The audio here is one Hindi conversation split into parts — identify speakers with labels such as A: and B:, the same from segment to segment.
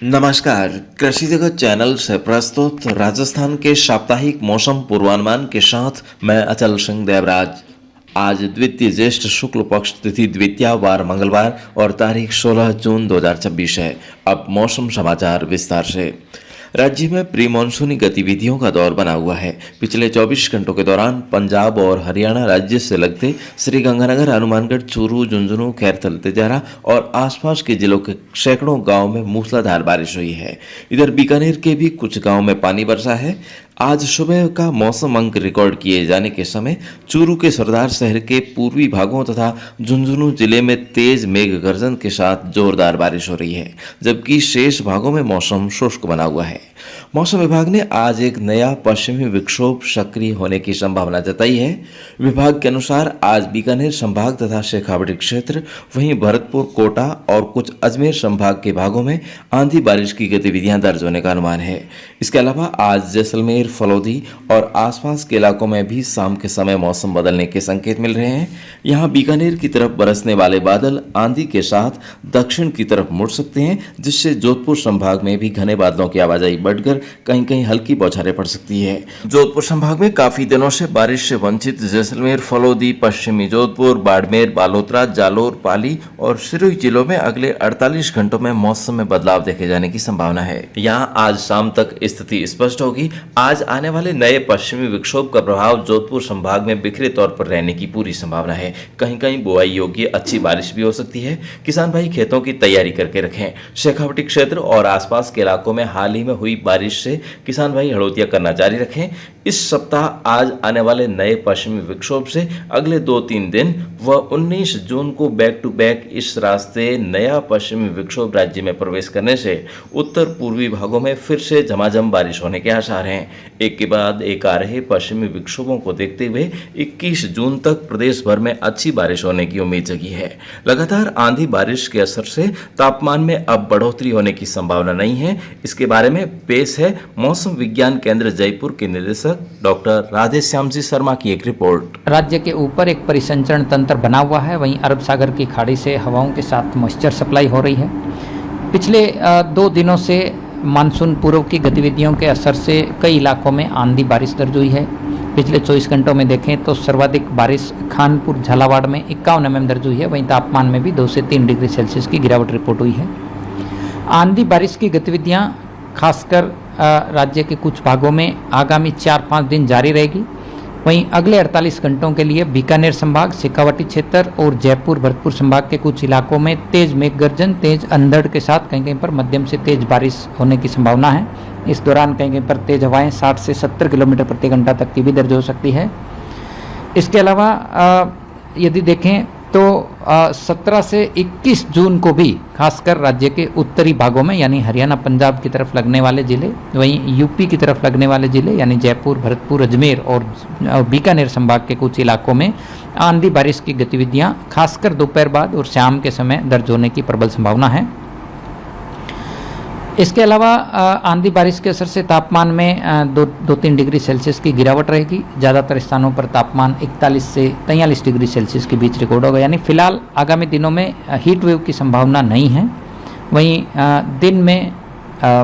A: नमस्कार, कृषि जगत चैनल से प्रस्तुत राजस्थान के साप्ताहिक मौसम पूर्वानुमान के साथ मैं अचल सिंह देवराज। आज द्वितीय ज्येष्ठ शुक्ल पक्ष तिथि द्वितीया वार मंगलवार और तारीख 16 जून 2026 है। अब मौसम समाचार विस्तार से। राज्य में प्री मानसूनी गतिविधियों का दौर बना हुआ है। पिछले 24 घंटों के दौरान पंजाब और हरियाणा राज्य से लगते श्रीगंगानगर, हनुमानगढ़, चूरू, झुंझुनू, खैरथल, तिजारा और आसपास के जिलों के सैकड़ों गांवों में मूसलाधार बारिश हुई है। इधर बीकानेर के भी कुछ गांवों में पानी बरसा है। आज सुबह का मौसम अंक रिकॉर्ड किए जाने के समय चूरू के सरदार शहर के पूर्वी भागों तथा झुंझुनू जिले में तेज मेघ गर्जन के साथ जोरदार बारिश हो रही है, जबकि शेष भागों में मौसम शुष्क बना हुआ है। मौसम विभाग ने आज एक नया पश्चिमी विक्षोभ सक्रिय होने की संभावना जताई है। विभाग के अनुसार आज बीकानेर संभाग तथा शेखावाटी क्षेत्र, वहीं भरतपुर, कोटा और कुछ अजमेर संभाग के भागों में आंधी बारिश की गतिविधियां दर्ज होने का अनुमान है। इसके अलावा आज जैसलमेर, फलौदी और आसपास के इलाकों में भी शाम के समय मौसम बदलने के संकेत मिल रहे हैं। यहाँ बीकानेर की तरफ बरसने वाले बादल आंधी के साथ दक्षिण की तरफ मुड़ सकते हैं, जिससे जोधपुर संभाग में भी घने बादलों की आवाजाही बढ़कर कहीं कहीं हल्की बौछारें पड़ सकती है। जोधपुर संभाग में काफी दिनों से बारिश से वंचित जैसलमेर, फलौदी, पश्चिमी जोधपुर, बाड़मेर, बालोतरा, जालोर, पाली और सिरोही जिलों में अगले 48 घंटों में मौसम में बदलाव देखे जाने की संभावना है। यहाँ आज शाम तक स्थिति स्पष्ट होगी। आज आने वाले नए पश्चिमी विक्षोभ का प्रभाव जोधपुर संभाग में बिखरे तौर पर रहने की पूरी संभावना है। कहीं कहीं बुआई योग्य अच्छी बारिश भी हो सकती है। किसान भाई खेतों की तैयारी करके रखें। शेखावाटी क्षेत्र और आसपास के इलाकों में हाल ही में हुई बारिश से किसान भाई हड़ोतियां करना जारी रखें। इस सप्ताह आज आने वाले नए पश्चिमी विक्षोभ से अगले 2-3 दिन व 19 जून को बैक टू बैक इस रास्ते नया पश्चिमी विक्षोभ राज्य में प्रवेश करने से उत्तर पूर्वी भागों में फिर से झमाझम बारिश होने के आसार हैं। एक के बाद एक आ रहे पश्चिमी विक्षोभों को देखते हुए 21 जून तक प्रदेश भर में अच्छी बारिश होने की उम्मीद जगी है। लगातार आंधी बारिश के असर से तापमान में अब बढ़ोतरी होने की संभावना नहीं है। इसके बारे में पेश है मौसम विज्ञान केंद्र जयपुर के निदेशक डॉक्टर राधेश्याम जी शर्मा की एक रिपोर्ट।
B: राज्य के ऊपर एक परिसंचरण तंत्र बना हुआ है, वहीं अरब सागर की खाड़ी से हवाओं के साथ मॉइस्चर सप्लाई हो रही है। पिछले 2 दिनों से मानसून पूर्व की गतिविधियों के असर से कई इलाकों में आंधी बारिश दर्ज हुई है। पिछले 24 घंटों में देखें तो सर्वाधिक बारिश खानपुर, झालावाड़ में 51 mm दर्ज हुई है। वहीं तापमान में भी 2 से 3 डिग्री सेल्सियस की गिरावट रिपोर्ट हुई है। आंधी बारिश की गतिविधियां खासकर राज्य के कुछ भागों में आगामी 4-5 दिन जारी रहेगी। वहीं अगले 48 घंटों के लिए बीकानेर संभाग, शेखावाटी क्षेत्र और जयपुर, भरतपुर संभाग के कुछ इलाकों में तेज मेघ गर्जन, तेज अंधड़ के साथ कहीं कहीं पर मध्यम से तेज बारिश होने की संभावना है। इस दौरान कहीं कहीं पर तेज हवाएं 60 से 70 किलोमीटर प्रति घंटा तक की भी दर्ज हो सकती है। इसके अलावा यदि देखें तो 17 से 21 जून को भी खासकर राज्य के उत्तरी भागों में यानी हरियाणा, पंजाब की तरफ लगने वाले जिले, वहीं यूपी की तरफ लगने वाले जिले यानी जयपुर, भरतपुर, अजमेर और बीकानेर संभाग के कुछ इलाकों में आंधी बारिश की गतिविधियां खासकर दोपहर बाद और शाम के समय दर्ज होने की प्रबल संभावना है। इसके अलावा आंधी बारिश के असर से तापमान में 2-3 डिग्री सेल्सियस की गिरावट रहेगी। ज़्यादातर स्थानों पर तापमान 41 से 43 डिग्री सेल्सियस के बीच रिकॉर्ड होगा। यानी फिलहाल आगामी दिनों में हीट वेव की संभावना नहीं है। वहीं दिन में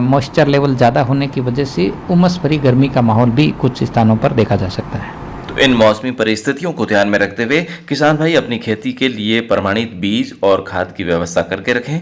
B: मॉइस्चर लेवल ज़्यादा होने की वजह से उमस भरी गर्मी का माहौल भी कुछ स्थानों पर देखा जा सकता है।
A: तो इन मौसमी परिस्थितियों को ध्यान में रखते हुए किसान भाई अपनी खेती के लिए प्रमाणित बीज और खाद की व्यवस्था करके रखें।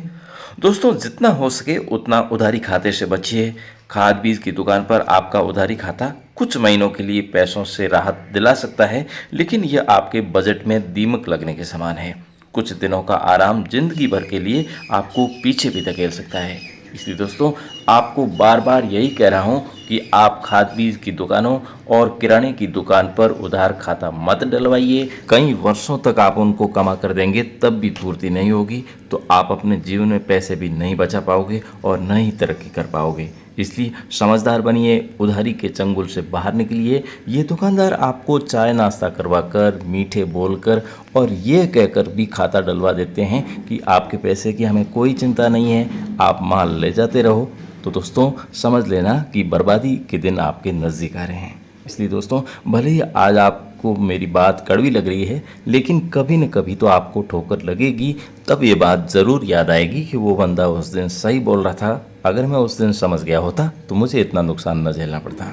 A: दोस्तों, जितना हो सके उतना उधारी खाते से बचिए। खाद बीज की दुकान पर आपका उधारी खाता कुछ महीनों के लिए पैसों से राहत दिला सकता है, लेकिन यह आपके बजट में दीमक लगने के समान है। कुछ दिनों का आराम जिंदगी भर के लिए आपको पीछे भी धकेल सकता है। इसलिए दोस्तों, आपको बार बार यही कह रहा हूँ कि आप खाद बीज की दुकानों और किराने की दुकान पर उधार खाता मत डलवाइए। कई वर्षों तक आप उनको कमा कर देंगे, तब भी पूर्ति नहीं होगी, तो आप अपने जीवन में पैसे भी नहीं बचा पाओगे और न ही तरक्की कर पाओगे। इसलिए समझदार बनिए, उधारी के चंगुल से बाहर निकलिए। ये दुकानदार आपको चाय नाश्ता करवाकर, मीठे बोलकर और ये कहकर भी खाता डलवा देते हैं कि आपके पैसे की हमें कोई चिंता नहीं है, आप माल ले जाते रहो। तो दोस्तों, समझ लेना कि बर्बादी के दिन आपके नज़दीक आ रहे हैं। इसलिए दोस्तों, भले ही आज आपको मेरी बात कड़वी लग रही है, लेकिन कभी न कभी तो आपको ठोकर लगेगी। तब ये बात ज़रूर याद आएगी कि वो बंदा उस दिन सही बोल रहा था। अगर मैं उस दिन समझ गया होता तो मुझे इतना नुकसान न झेलना पड़ता।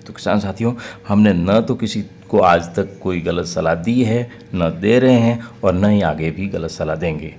A: तो किसान साथियों, हमने न तो किसी को आज तक कोई गलत सलाह दी है, न दे रहे हैं और न ही आगे भी गलत सलाह देंगे।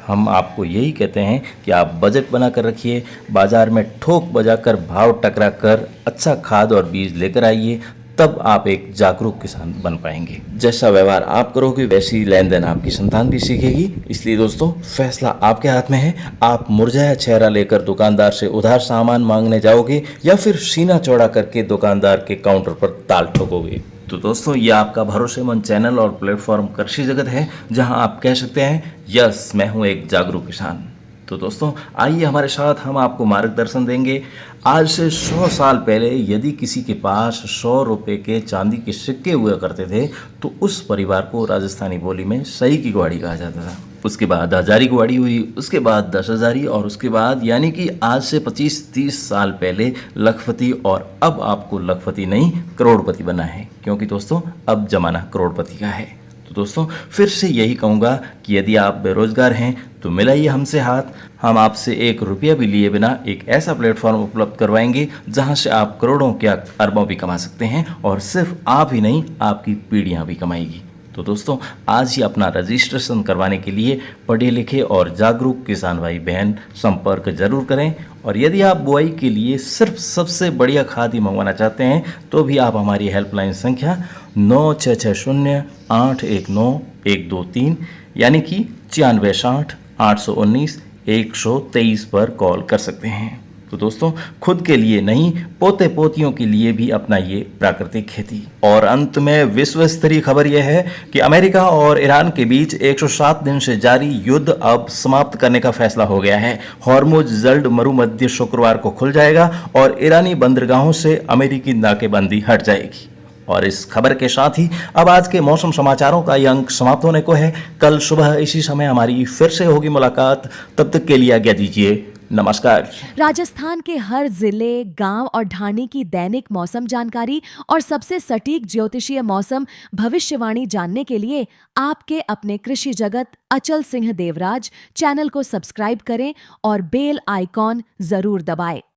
A: हम आपको यही कहते हैं कि आप बजट बना कर रखिए, बाज़ार में ठोक बजाकर भाव टकरा कर अच्छा खाद और बीज लेकर आइए, तब आप एक जागरूक किसान बन पाएंगे। जैसा व्यवहार आप करोगे वैसी लेन देन आपकी संतान भी सीखेगी। इसलिए दोस्तों, फैसला आपके हाथ में है। आप मुरझाया चेहरा लेकर दुकानदार से उधार सामान मांगने जाओगे या फिर सीना चौड़ा करके दुकानदार के काउंटर पर ताल ठोकोगे। तो दोस्तों, ये आपका भरोसेमंद चैनल और प्लेटफॉर्म कृषि जगत है, जहां आप कह सकते हैं यस, मैं हूं एक जागरूक किसान। तो दोस्तों, आइए हमारे साथ, हम आपको मार्गदर्शन देंगे। आज से 100 साल पहले यदि किसी के पास 100 रुपये के चांदी के सिक्के हुआ करते थे तो उस परिवार को राजस्थानी बोली में सही की गुआड़ी कहा जाता था। उसके बाद हजारी गुआड़ी हुई, उसके बाद 10 हजारी और उसके बाद यानी कि आज से 25-30 साल पहले लखपति, और अब आपको लखपति नहीं करोड़पति बना है, क्योंकि दोस्तों अब जमाना करोड़पति का है। तो दोस्तों, फिर से यही कहूँगा कि यदि आप बेरोजगार हैं तो मिलाइए हमसे हाथ। हम आपसे 1 रुपया भी लिए बिना एक ऐसा प्लेटफॉर्म उपलब्ध करवाएंगे जहां से आप करोड़ों क्या अरबों भी कमा सकते हैं, और सिर्फ आप ही नहीं, आपकी पीढ़ियां भी कमाएगी। तो दोस्तों, आज ही अपना रजिस्ट्रेशन करवाने के लिए पढ़े लिखे और जागरूक किसान भाई बहन संपर्क जरूर करें। और यदि आप बुआई के लिए सिर्फ सबसे बढ़िया खाद ही मंगवाना चाहते हैं तो भी आप हमारी हेल्पलाइन संख्या 9660-819-123 यानी कि 9660-819-123 पर कॉल कर सकते हैं। तो दोस्तों, खुद के लिए नहीं, पोते पोतियों के लिए भी अपनाइए प्राकृतिक खेती। और अंत में विश्व स्तरीय खबर यह है कि अमेरिका और ईरान के बीच 107 दिन से जारी युद्ध अब समाप्त करने का फैसला हो गया है। हॉर्मुज जल्द मरुमध्य शुक्रवार को खुल जाएगा और ईरानी बंदरगाहों से अमेरिकी नाकेबंदी हट जाएगी। और इस खबर के साथ ही अब आज के मौसम समाचारों का ये अंक समाप्त होने को है। कल सुबह इसी समय हमारी फिर से होगी मुलाकात। तब तक के लिए आज्ञा दीजिए। नमस्कार।
C: राजस्थान के हर जिले, गांव और ढाणी की दैनिक मौसम जानकारी और सबसे सटीक ज्योतिषीय मौसम भविष्यवाणी जानने के लिए आपके अपने कृषि जगत अचल सिंह देवराज चैनल को सब्सक्राइब करें और बेल आइकॉन जरूर दबाएं।